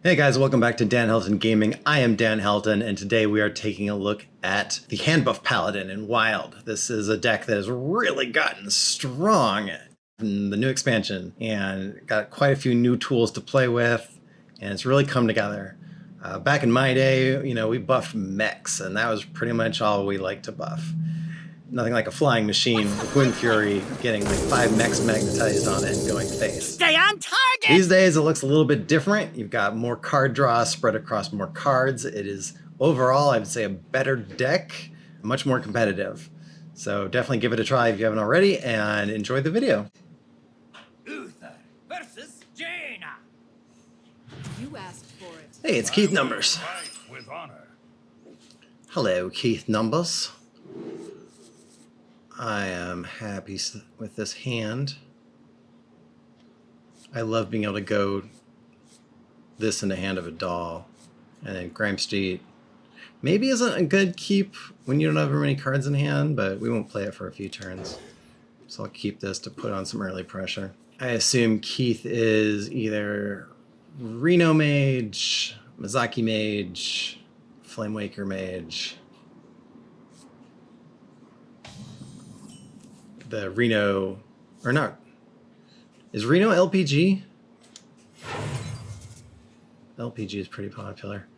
Hey guys, welcome back to Dan Helton Gaming. I am Dan Helton, and today we are taking a look at the Handbuff Paladin in Wild. This is a deck that has really gotten strong in the new expansion, and got quite a few new tools to play with, and it's really come together. Back in my day, we buffed mechs, and that was pretty much all we liked to buff. Nothing like a flying machine with Wind Fury getting like 5 mechs magnetized on it and going face. Stay on target! These days it looks a little bit different. You've got more card draw spread across more cards. It is overall, I would say, a better deck, much more competitive. So definitely give it a try if you haven't already, and enjoy the video. Uther versus Jaina. You asked for it. Hey, it's Keith Numbers. Fight with honor. Hello, Keith Numbers. I am happy with this hand. I love being able to go this in the hand of a doll. And then Grimestreet maybe isn't a good keep when you don't have very many cards in hand, but we won't play it for a few turns. So I'll keep this to put on some early pressure. I assume Keith is either Reno Mage, Mizaki Mage, Flamewaker Mage. The Reno, or not, is Reno LPG? LPG is pretty popular.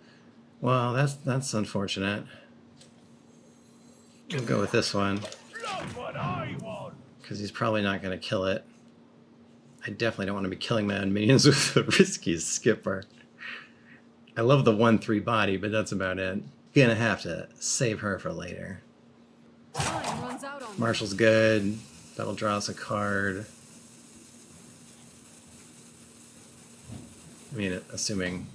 Well, that's unfortunate. We'll go with this one, because he's probably not going to kill it. I definitely don't want to be killing my own minions with the risky skipper. I love the 1/3 body, but that's about it. Gonna have to save her for later. Time runs out on Marshal's good. That'll draw us a card. I mean, assuming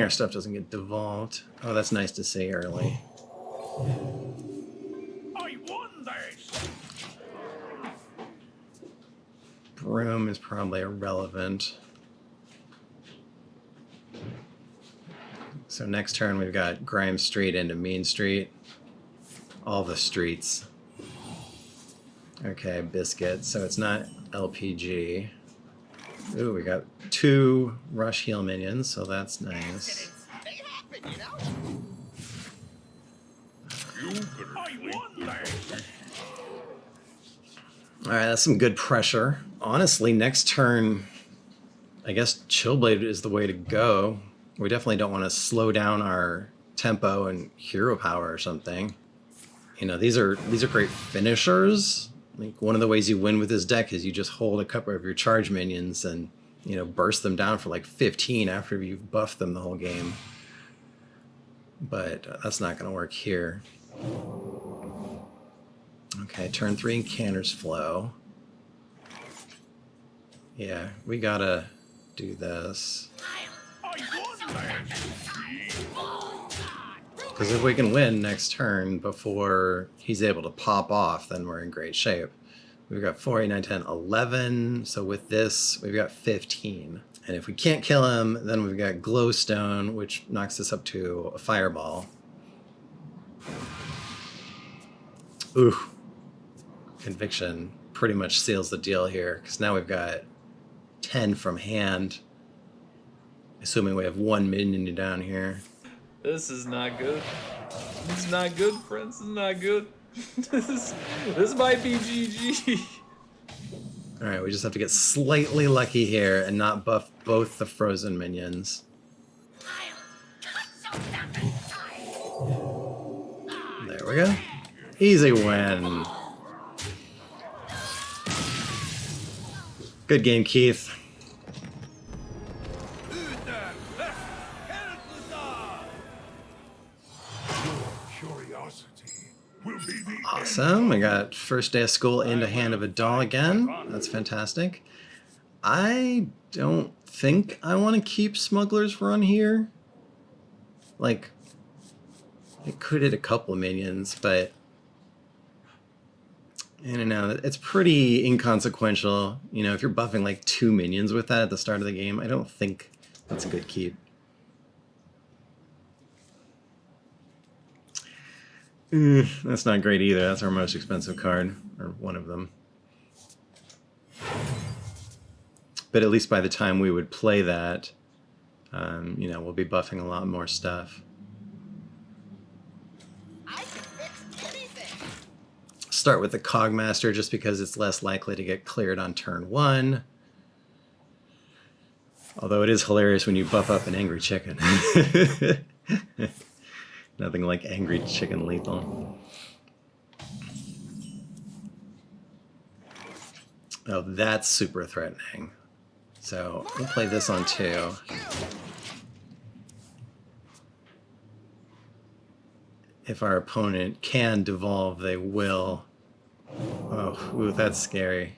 our stuff doesn't get devolved. Oh, that's nice to see early. I won this. Broom is probably irrelevant. So next turn we've got Grimestreet into Meanstreet. All the streets. Okay, Biscuit. So it's not LPG. Ooh, we got 2 rush heal minions, so that's nice. They happen, you know? I won this. Alright, that's some good pressure. Honestly, next turn, I guess Chillblade is the way to go. We definitely don't want to slow down our tempo and hero power or something. These are great finishers. Like, one of the ways you win with this deck is you just hold a couple of your charge minions and, burst them down for like 15 after you've buffed them the whole game. But that's not going to work here. Okay, turn 3 and Canner's Flow. Yeah, we gotta do this. Because if we can win next turn before he's able to pop off, then we're in great shape. We've got 4, 8, 9, 10, 11. So with this, we've got 15. And if we can't kill him, then we've got Glowstone, which knocks us up to a Fireball. Ooh. Conviction pretty much seals the deal here, because now we've got 10 from hand. Assuming we have 1 minion down here. This is not good. This is not good, friends. This is not good. this might be GG. Alright, we just have to get slightly lucky here and not buff both the frozen minions. There we go. Easy win. Good game, Keith. Awesome. We got first day of school into hand of a doll again. That's fantastic. I don't think I want to keep Smuggler's Run here. Like, it could hit a couple of minions, but I don't know. It's pretty inconsequential. If you're buffing like 2 minions with that at the start of the game, I don't think that's a good keep. That's not great either. That's our most expensive card, or one of them. But at least by the time we would play that, You know, we'll be buffing a lot more stuff. I can fix anything. Start with the Cogmaster just because it's less likely to get cleared on turn 1. Although it is hilarious when you buff up an Angry Chicken. Nothing like Angry Chicken lethal. Oh, that's super threatening. So we'll play this on 2. If our opponent can devolve, they will. Oh, ooh, that's scary.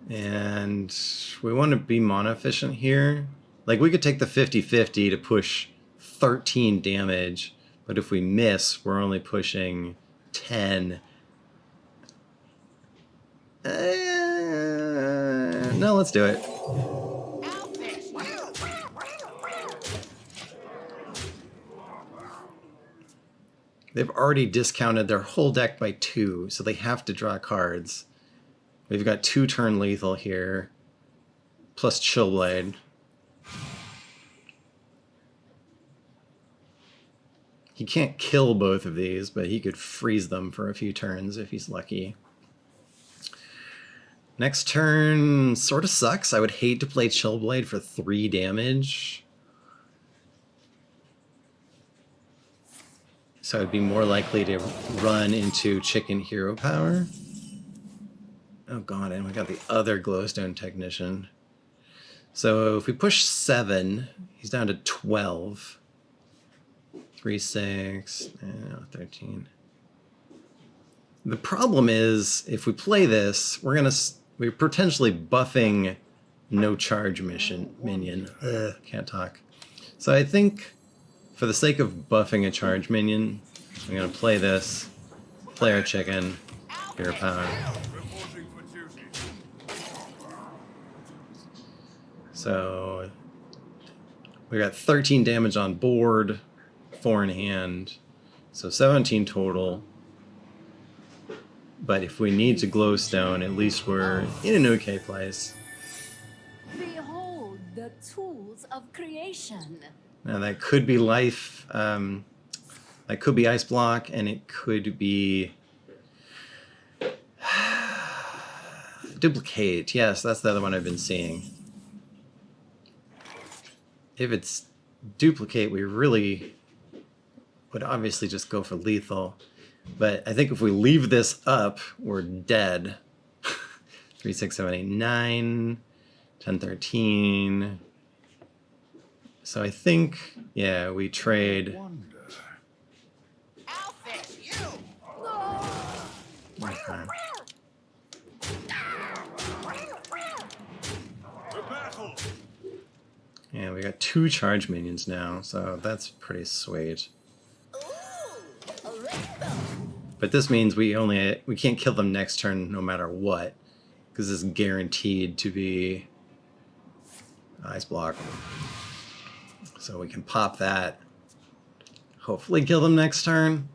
And we want to be mana efficient here. Like, we could take the 50-50 to push 13 damage, but if we miss, we're only pushing 10. No, let's do it. I'll fix you. They've already discounted their whole deck by 2, so they have to draw cards. We've got 2 turn lethal here, plus Chillblade. He can't kill both of these, but he could freeze them for a few turns if he's lucky. Next turn sort of sucks. I would hate to play Chillblade for 3 damage. So I'd be more likely to run into Chicken Hero Power. Oh god, and we got the other Glowstone Technician. So if we push 7, he's down to 12. 3, 6, 13. The problem is, if we play this, we're potentially buffing no charge minion. Can't talk. So I think, for the sake of buffing a charge minion, I'm gonna play this, play our chicken, hero power. So we got 13 damage on board, 4 in hand, so 17 total. But if we need to glowstone, at least we're in an okay place. Behold the tools of creation. Now that could be life, that could be ice block, and it could be duplicate. Yes, that's the other one I've been seeing. If it's duplicate, we really would obviously just go for lethal. But I think if we leave this up, we're dead. 3, 6, 7, 8, 9, 10, 13. So I think, yeah, we trade. I'll fix you. Okay. Yeah, we got 2 charge minions now, so that's pretty sweet. But this means we can't kill them next turn no matter what, because it's guaranteed to be ice block. So we can pop that. Hopefully kill them next turn.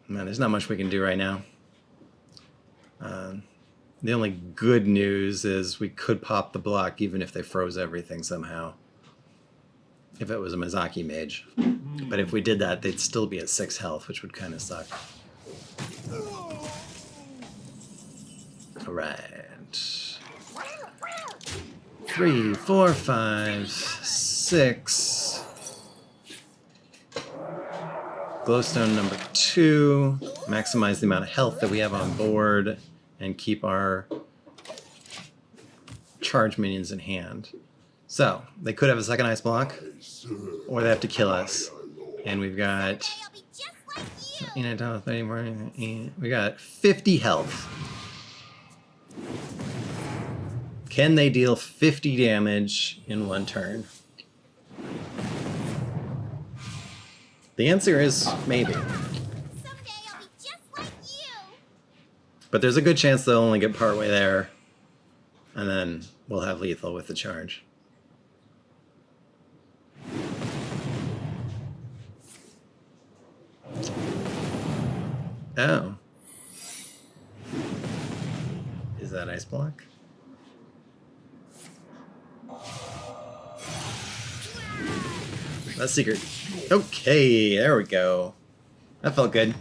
Man, there's not much we can do right now. The only good news is we could pop the block even if they froze everything somehow. If it was a Mizaki Mage. But if we did that, they'd still be at 6 health, which would kind of suck. Alright. 3, 4, 5, 6. Glowstone number 2. Maximize the amount of health that we have on board and keep our charge minions in hand. So, they could have a second ice block, or they have to kill us. And we've got... we got 50 health. Can they deal 50 damage in 1 turn? The answer is maybe. Someday I'll be just like you. But there's a good chance they'll only get partway there, and then we'll have lethal with the charge. Oh. Is that ice block? That's secret. Okay, there we go. That felt good.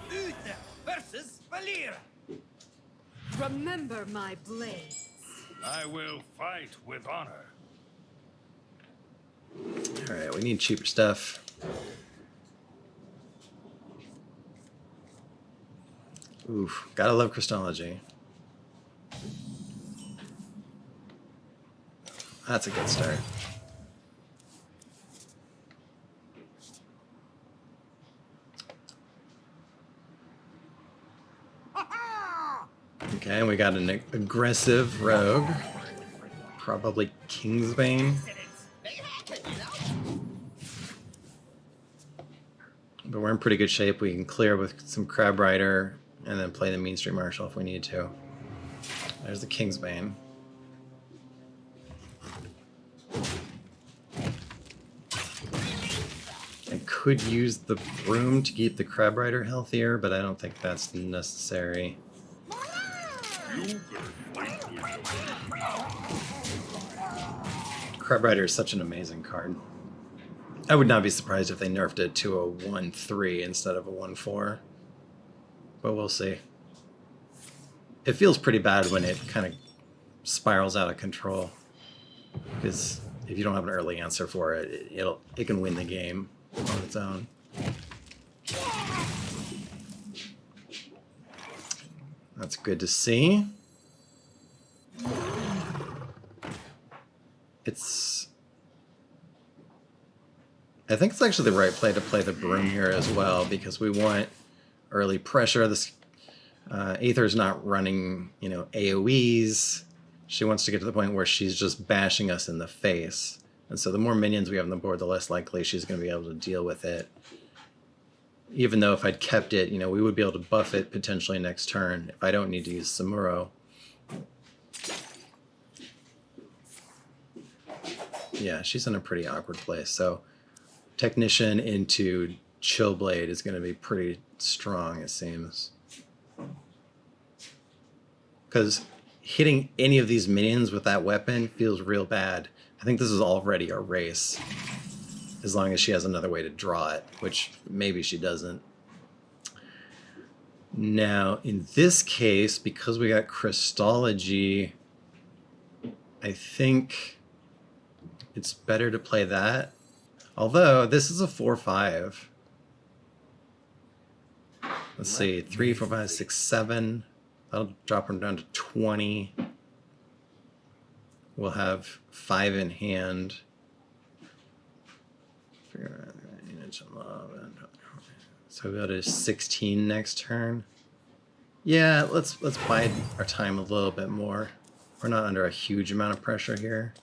Uther versus Valir. Remember my blades. I will fight with honor. Alright, we need cheaper stuff. Oof, gotta love Crystology. That's a good start. Okay, we got an aggressive rogue. Probably Kingsbane. They happen, you know. But we're in pretty good shape. We can clear with some Crabrider and then play the Meanstreet Marshal if we need to. There's the Kingsbane. I could use the broom to keep the Crabrider healthier, but I don't think that's necessary. Crabrider is such an amazing card. I would not be surprised if they nerfed it to a 1-3 instead of a 1-4. But we'll see. It feels pretty bad when it kind of spirals out of control. Because if you don't have an early answer for it, it can win the game on its own. That's good to see. I think it's actually the right play to play the broom here as well, because we want early pressure. This Aether's not running, you know, AoEs. She wants to get to the point where she's just bashing us in the face. And so the more minions we have on the board, the less likely she's going to be able to deal with it. Even though if I'd kept it, you know, we would be able to buff it potentially next turn if I don't need to use Samuro. Yeah, she's in a pretty awkward place. So Technician into Chillblade is going to be pretty strong, it seems. Because hitting any of these minions with that weapon feels real bad. I think this is already a race. As long as she has another way to draw it, which maybe she doesn't. Now, in this case, because we got Crystology, I think it's better to play that. Although, this is a 4-5. Let's see, 3, 4, 5, 6, 7. That'll drop him down to 20. We'll have 5 in hand. So we'll go to 16 next turn. Yeah, let's bide our time a little bit more. We're not under a huge amount of pressure here.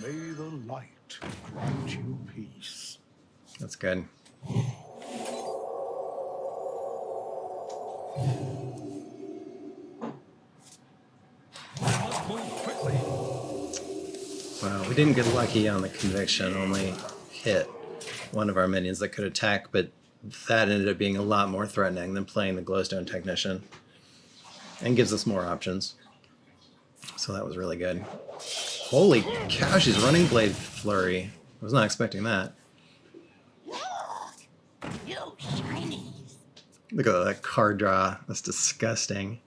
May the light grant you peace. That's good. Well, we didn't get lucky on the conviction, only hit one of our minions that could attack, but that ended up being a lot more threatening than playing the Glowstone Technician and gives us more options. So that was really good. Holy cow, she's running Blade Flurry. I was not expecting that. You shinies. Look at that card draw. That's disgusting.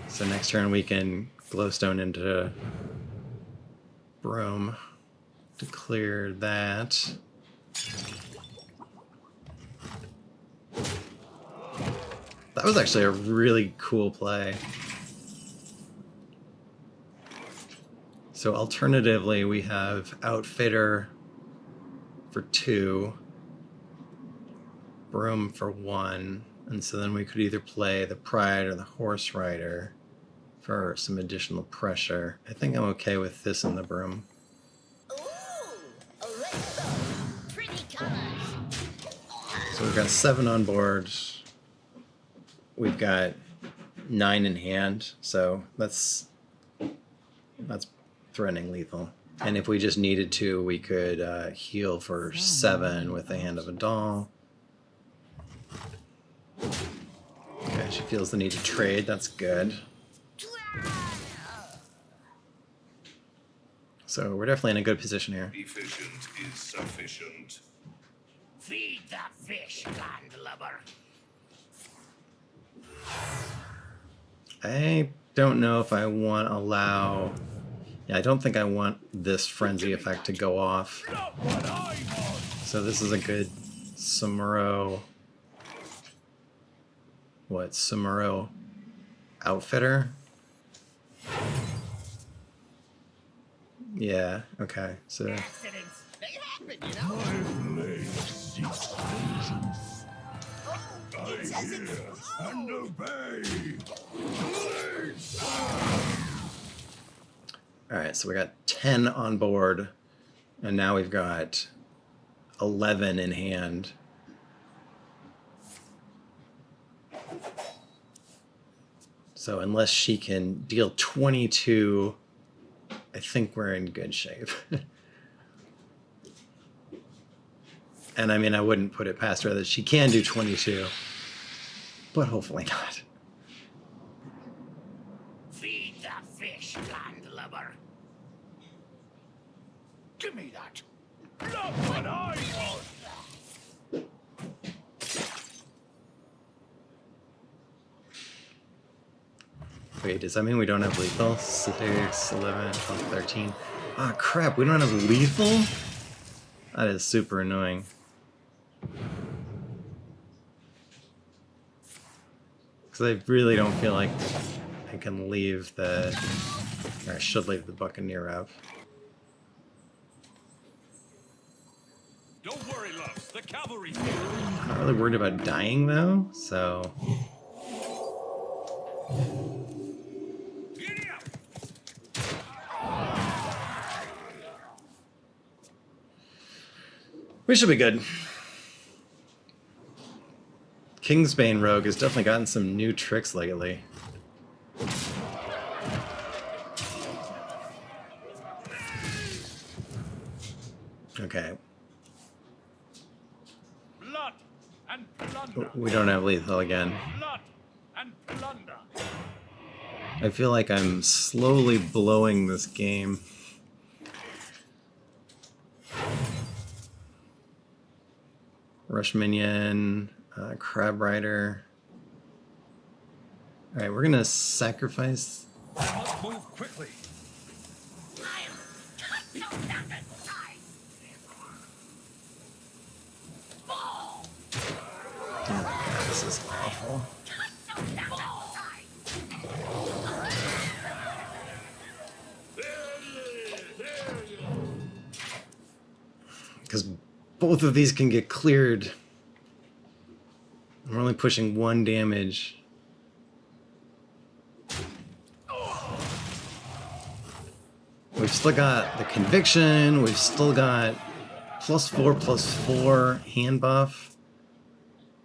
So next turn we can Glowstone into Broom to clear that. That was actually a really cool play. So alternatively, we have Outfitter for 2, Broom for 1, and so then we could either play the Pride or the Horserider for some additional pressure. I think I'm okay with this in the Broom. Ooh, a rainbow. Pretty colors. So we've got 7 on board. We've got 9 in hand, so that's threatening lethal. And if we just needed to, we could heal for 7 with the Hand of a Doll. Okay, she feels the need to trade. That's good. So we're definitely in a good position here. Efficient is sufficient. Feed the fish, landlubber. I don't know if I want to allow... Yeah, I don't think I want this frenzy effect to go off. So this is a good Samuro... What? Samuro Outfitter? Yeah, okay, so... Accidents, they happen, you know. Oh, it says it's And obey. Alright, so we got 10 on board, and now we've got 11 in hand. So unless she can deal 22, I think we're in good shape. And I mean, I wouldn't put it past her that she can do 22, but hopefully not. Feed the fish, landlubber. Give me that. Look what I want. Wait, does that mean we don't have lethal? 6, 11, 12, 13. Ah, crap, we don't have lethal? That is super annoying. Because I really don't feel like I can leave the... Or I should leave the Buccaneer up. Don't worry, loves. The cavalry's I'm not really worried about dying, though, so... Giddy up! We should be good. Kingsbane Rogue has definitely gotten some new tricks lately. Okay. Blood and plunder. We don't have lethal again. Blood and plunder. I feel like I'm slowly blowing this game. Rush Minion, Crabrider. Alright, we're gonna sacrifice. I must move quickly. Oh my god, this is awful. Because both of these can get cleared. We're only pushing 1 damage. We've still got the Conviction. We've still got +4/+4 hand buff.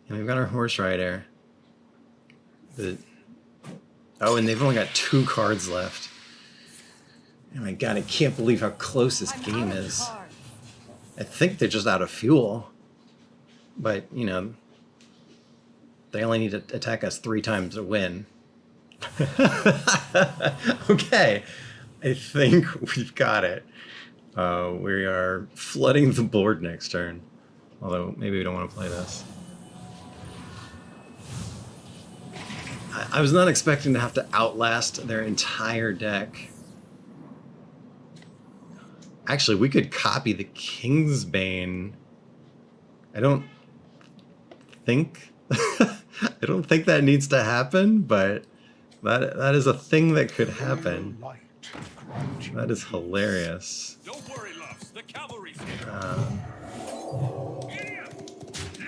And we've got our Horserider. Oh, and they've only got 2 cards left. Oh my god, I can't believe how close this game is. I think they're just out of fuel. But, you know, they only need to attack us 3 times to win. Okay, I think we've got it. We are flooding the board next turn. Although, maybe we don't want to play this. I was not expecting to have to outlast their entire deck. Actually, we could copy the Kingsbane. I don't think that needs to happen, but that is a thing that could happen. That is hilarious. Don't worry, loves. The cavalry's here. Giddy up!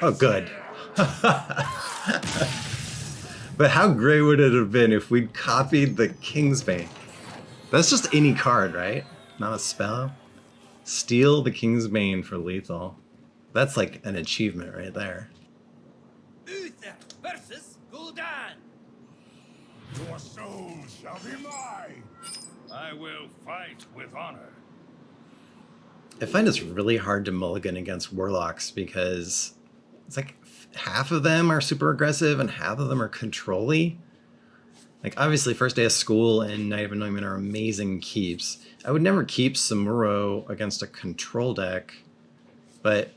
Oh, good. But how great would it have been if we'd copied the Kingsbane? That's just any card, right? Not a spell. Steal the Kingsbane for lethal. That's like an achievement right there. Uther versus Gul'dan. Your soul shall be mine. I will fight with honor. I find it's really hard to mulligan against Warlocks because it's like half of them are super aggressive and half of them are control-y. Like, obviously, First Day of School and Night of Anointment are amazing keeps. I would never keep Samuro against a control deck, but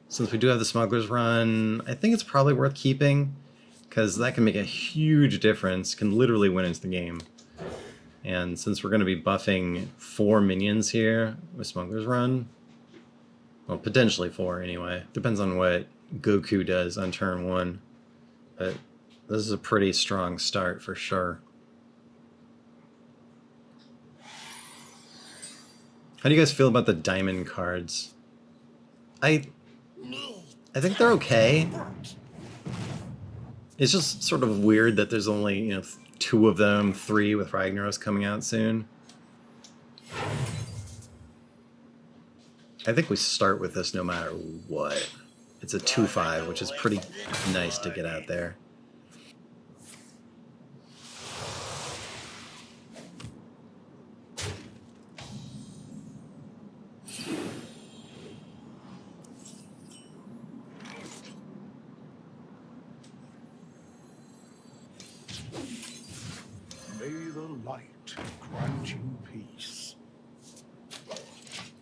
since we do have the Smugglers run, I think it's probably worth keeping, because that can make a huge difference, can literally win into the game. And since we're going to be buffing 4 minions here with Smuggler's run, well, potentially 4 anyway, depends on what Goku does on turn 1, but this is a pretty strong start for sure. How do you guys feel about the diamond cards? I think they're okay. It's just sort of weird that there's only, you know, 2 of them, 3 with Ragnaros coming out soon. I think we start with this no matter what. It's a 2/5, which is pretty nice to get out there. May the light grant you peace.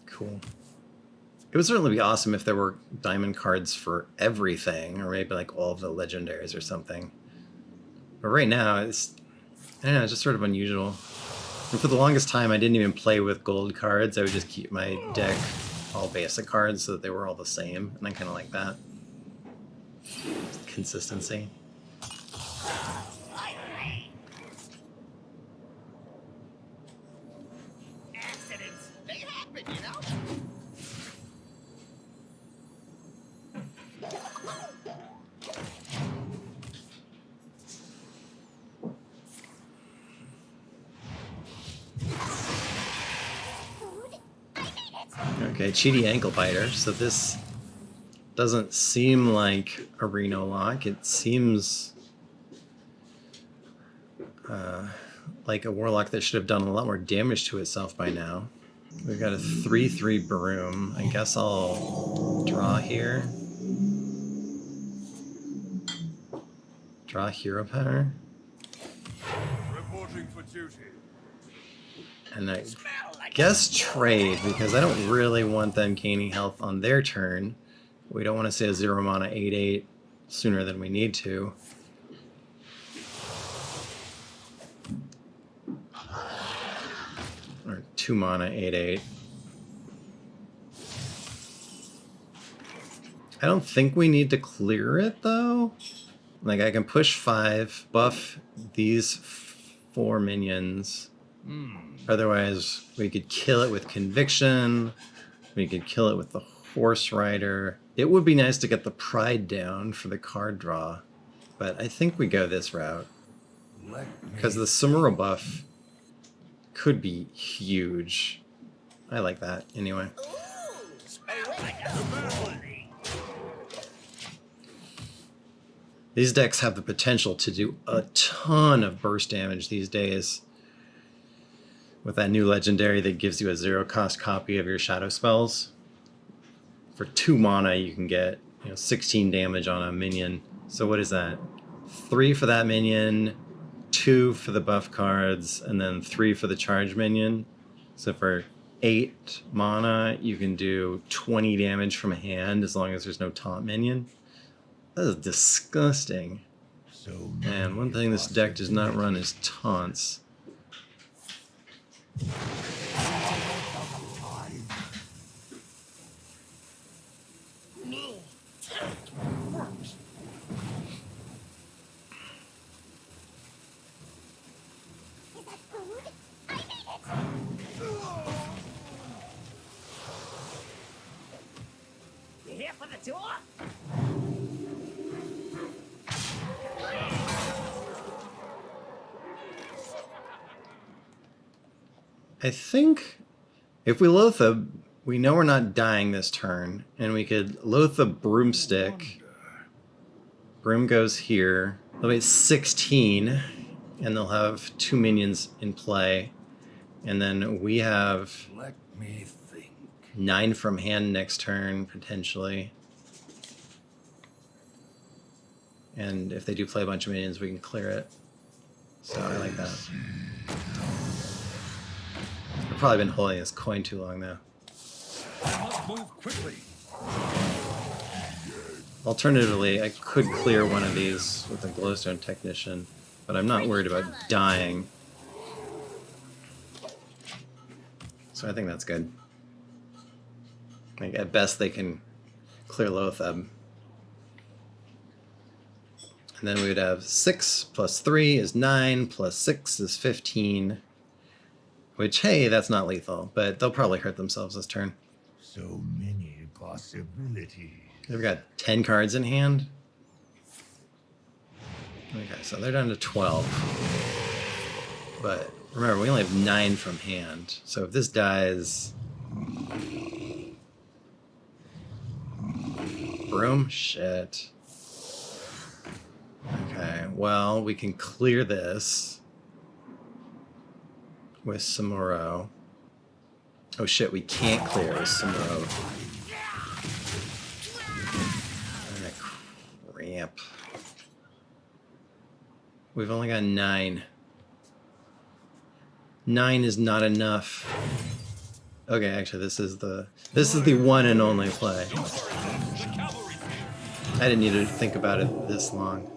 Cool. It would certainly be awesome if there were diamond cards for everything, or maybe like all of the legendaries or something. But right now, it's, I don't know, it's just sort of unusual. And for the longest time, I didn't even play with gold cards. I would just keep my deck all basic cards so that they were all the same, and I kind of like that. Consistency. Accidents, they happen, you know? Okay, Cheaty Ankle Biter. So this doesn't seem like a Reno lock. It seems like a Warlock that should have done a lot more damage to itself by now. We've got a 3/3 Broom. I guess I'll draw here. Draw Hero Power. Reporting for duty. And I guess trade, because I don't really want them gaining health on their turn. We don't want to say a 0 mana 8/8 sooner than we need to. Or 2 mana 8/8. I don't think we need to clear it though. Like, I can push 5, buff these 4 minions. Otherwise, we could kill it with Conviction. We could kill it with the Horserider. It would be nice to get the Pride down for the card draw, but I think we go this route. Because the Samuro buff could be huge. I like that, anyway. These decks have the potential to do a ton of burst damage these days. With that new legendary that gives you a 0-cost copy of your shadow spells. For 2 mana, you can get 16 damage on a minion. So what is that? 3 for that minion, 2 for the buff cards, and then 3 for the charge minion. So for 8 mana, you can do 20 damage from hand as long as there's no taunt minion. That is disgusting. And one thing this deck does not run is taunts. You here for the tour? I think if we Loatheb, we know we're not dying this turn, and we could Loatheb Broomstick. Broom goes here. They'll be 16, and they'll have 2 minions in play. And then we have Let me think. 9 from hand next turn, potentially. And if they do play a bunch of minions, we can clear it. So I like that. I've probably been holding this coin too long now. I must move quickly. Alternatively, I could clear one of these with a Glowstone Technician, but I'm not worried about dying. So I think that's good. Like at best they can clear Loatheb. And then we would have 6 plus 3 is 9, plus 6 is 15. Which, hey, that's not lethal, but they'll probably hurt themselves this turn. So many possibilities. They've got 10 cards in hand. Okay, so they're down to 12. But remember, we only have 9 from hand. So if this dies... Broom? Shit. Okay, well, we can clear this with Samuro. Oh shit, we can't clear with Samuro. Cramp. We've only got 9. 9 is not enough. Okay, actually, this is the one and only play. I didn't need to think about it this long.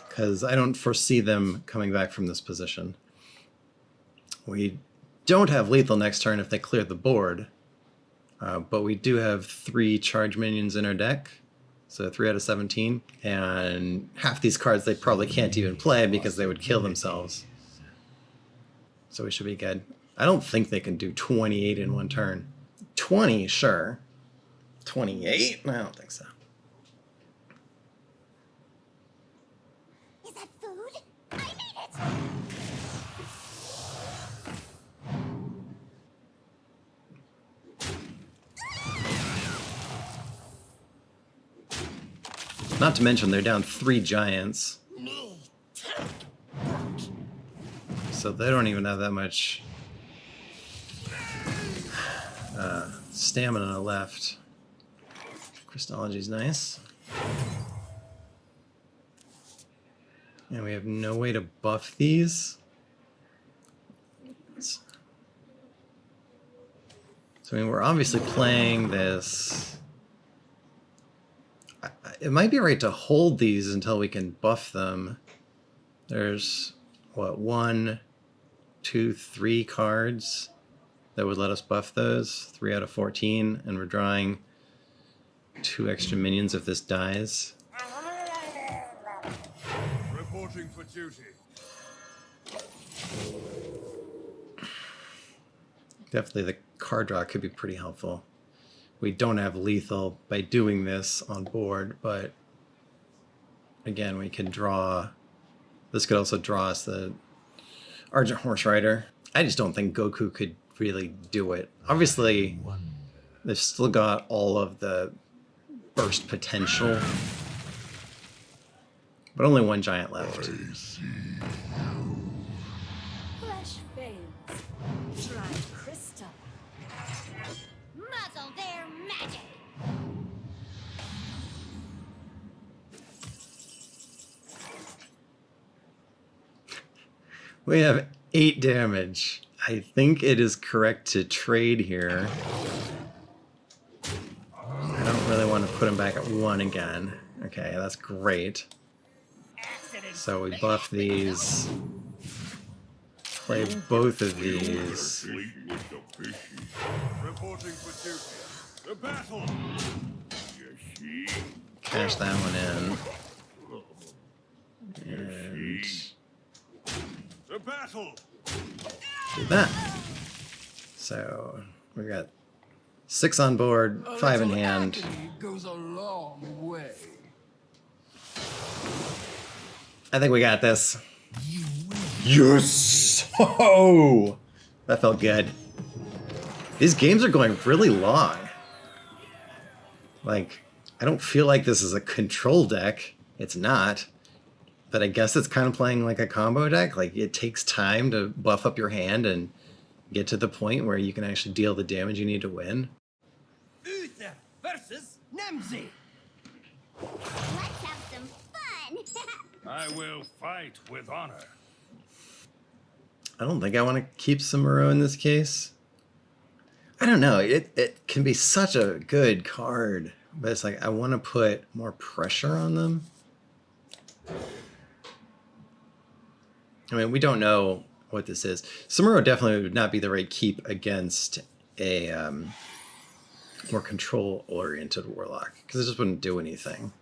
Because I don't foresee them coming back from this position. We don't have lethal next turn if they clear the board, but we do have 3 charge minions in our deck, so 3 out of 17, and half these cards they probably can't even play because they would kill themselves. So we should be good. I don't think they can do 28 in one turn. 20, sure. 28? I don't think so. Is that food? I need it! Not to mention they're down 3 giants. So they don't even have that much stamina left. Crystology's nice. And we have no way to buff these. So I mean, we're obviously playing this. It might be right to hold these until we can buff them. There's, what, 1, 2, 3 cards that would let us buff those. 3 out of 14, and we're drawing 2 extra minions if this dies. Reporting for duty. Definitely the card draw could be pretty helpful. We don't have lethal by doing this on board, but again, we can draw. This could also draw us the Argent Horserider. I just don't think Goku could really do it. Obviously, they've still got all of the burst potential, but only 1 giant left. Flesh fades. Try crystal. Muzzle their magic. We have 8 damage. I think it is correct to trade here. I don't really want to put him back at 1 again. Okay, that's great. So we buff these. Play both of these. Reporting for duty. The battle. Cash that one in. And The battle. do that. So we've got 6 on board, 5 in hand. Goes a long way. I think we got this. Yes! Oh, that felt good. These games are going really long. Like, I don't feel like this is a control deck. It's not. But I guess it's kind of playing like a combo deck. Like, it takes time to buff up your hand and get to the point where you can actually deal the damage you need to win. Uther versus Nemzi. Let's have some fun. I will fight with honor. I don't think I want to keep Samuro in this case. I don't know. It can be such a good card, but it's like I want to put more pressure on them. I mean, we don't know what this is. Samuro definitely would not be the right keep against a more control-oriented Warlock, because it just wouldn't do anything.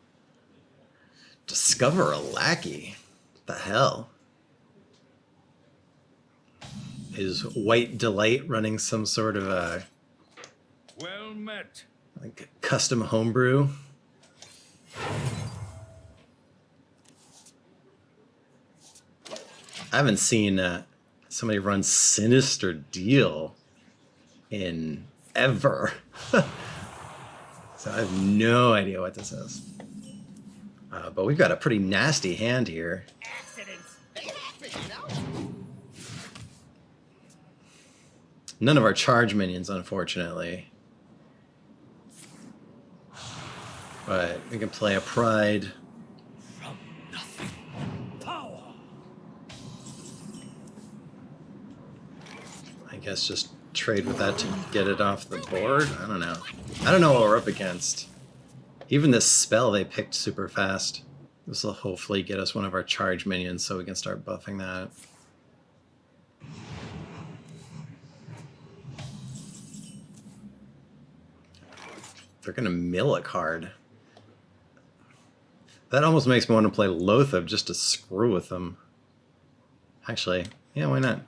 Discover a lackey? The hell? Is White Delight running some sort of a Well met. like custom homebrew? I haven't seen somebody run Sinister Deal in ever. So I have no idea what this is. But we've got a pretty nasty hand here. Accidents. They happen, you know? None of our charge minions, unfortunately. But we can play a Pride. From nothing. Power. I guess just trade with that to get it off the board. I don't know. I don't know what we're up against. Even this spell they picked super fast. This will hopefully get us one of our charge minions so we can start buffing that. They're gonna mill a card. That almost makes me want to play Loatheb just to screw with them. Actually, yeah, why not?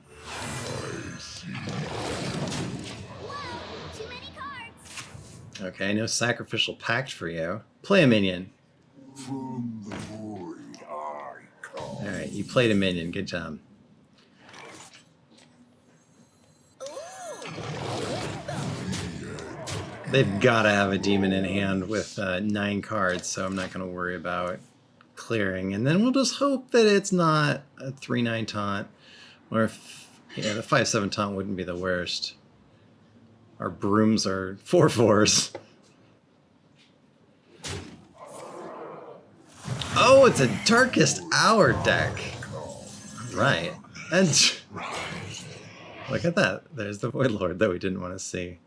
Whoa, too many cards. Okay, no Sacrificial Pact for you. Play a minion. From the void I come. Alright, you played a minion. Good job. They've got to have a demon in hand with 9 cards, so I'm not going to worry about clearing. And then we'll just hope that it's not a 3/9 taunt. Or if, yeah, the 5/7 taunt wouldn't be the worst. Our brooms are 4/4s. Oh, it's a Darkest Hour deck. Right. And look at that. There's the Void Lord that we didn't want to see.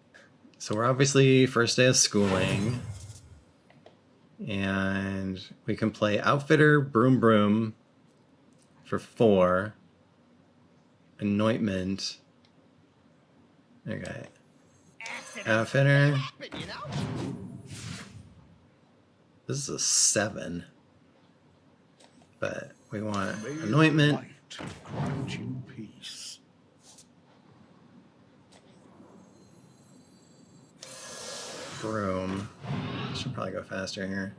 So we're obviously first day of schooling. And we can play Outfitter, Broom for 4. Anointment. Okay. Accidents. Outfitter. They happen, you know? This is a 7. But we want May the Anointment. light grant you peace. Broom. Should probably go faster here.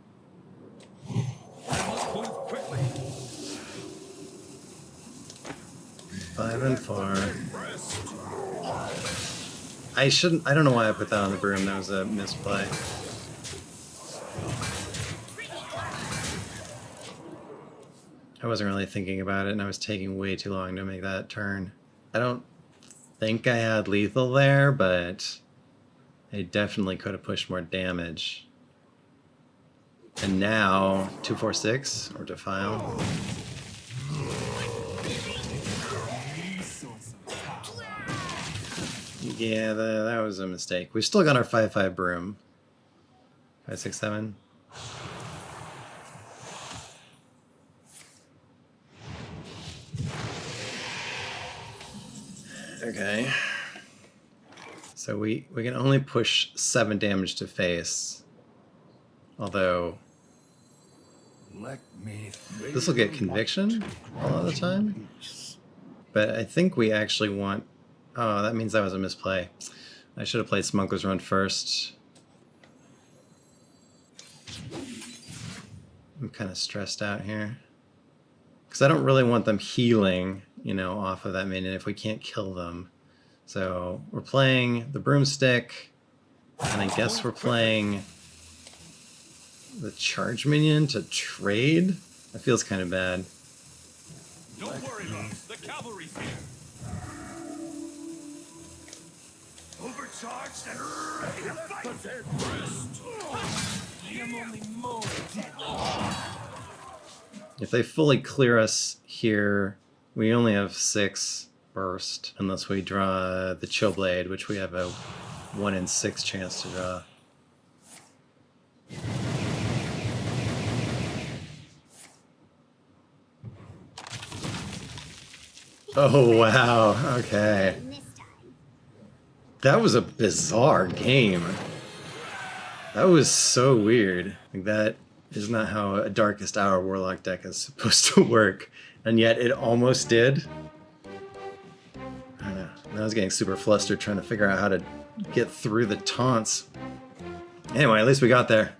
I must move quickly. 5 and 4. Rest. I don't know why I put that on the broom. That was a misplay. I wasn't really thinking about it, and I was taking way too long to make that turn. I don't think I had lethal there, but I definitely could have pushed more damage. And now 2/4/6 or Defile. Yeah, that was a mistake. We've still got our 5/5 broom. 5, 6, 7. Okay. So we can only push 7 damage to face. Although Let me. this will get conviction a lot of the time. Peace. But I think we actually want... Oh, that means that was a misplay. I should have played Smuggler's Run first. I'm kind of stressed out here. Because I don't really want them healing, you know, off of that minion if we can't kill them. So we're playing the Broomstick. And I guess we're playing the Charge Minion to trade. That feels kind of bad. Don't worry, lads. The cavalry's here. Overcharged and ready to fight. I am only more deadly. If they fully clear us here, we only have 6 burst, unless we draw the Chillblade, which we have a 1 in 6 chance to draw. Oh wow, okay. This time. That was a bizarre game. That was so weird. Like, that is not how a Darkest Hour Warlock deck is supposed to work, and yet it almost did. I don't know. I was getting super flustered trying to figure out how to get through the taunts. Anyway, at least we got there.